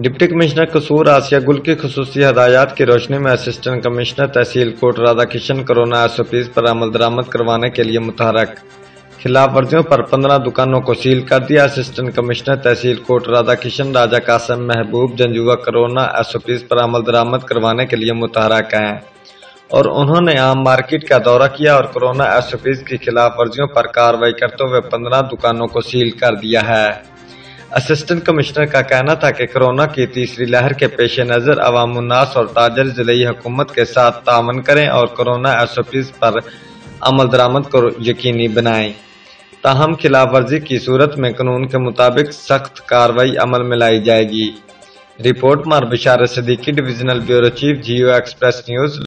Deputy commissioner कसूर आसिया गुल की खुसूसी हदायत की रोशनी में असिस्टेंट कमिश्नर तहसील कोट राधा किशन कोरोना SOPs पर अमल दरामद करवाने के लिए मुतहरक। खिलाफ वर्जियों पर 15 दुकानों को सील कर दिया। असिस्टेंट कमिश्नर तहसील कोट राधा किशन राजा कासम महबूब जंजुआ कोरोना SOPs पर अमल दरामद करवाने के लिए मुतहरक हैं और उन्होंने आम मार्केट का दौरा किया और कोरोना SOPs की खिलाफ वर्जियों पर कार्रवाई करते हुए 15 दुकानों को सील कर दिया है। असिस्टेंट कमिश्नर का कहना था कि कोरोना की तीसरी लहर के पेश नज़र अवामुन्नास और ताजर जिले हुकूमत के साथ तावन करें और कोरोना SOPs पर अमल दरामद को यकीनी बनाएं। ताहम खिलाफ वर्जी की सूरत में कानून के मुताबिक सख्त कार्रवाई अमल में लाई जाएगी। रिपोर्ट मार बिशारत सिद्दीकी, डिविजनल ब्यूरो चीफ, जियो एक्सप्रेस न्यूज,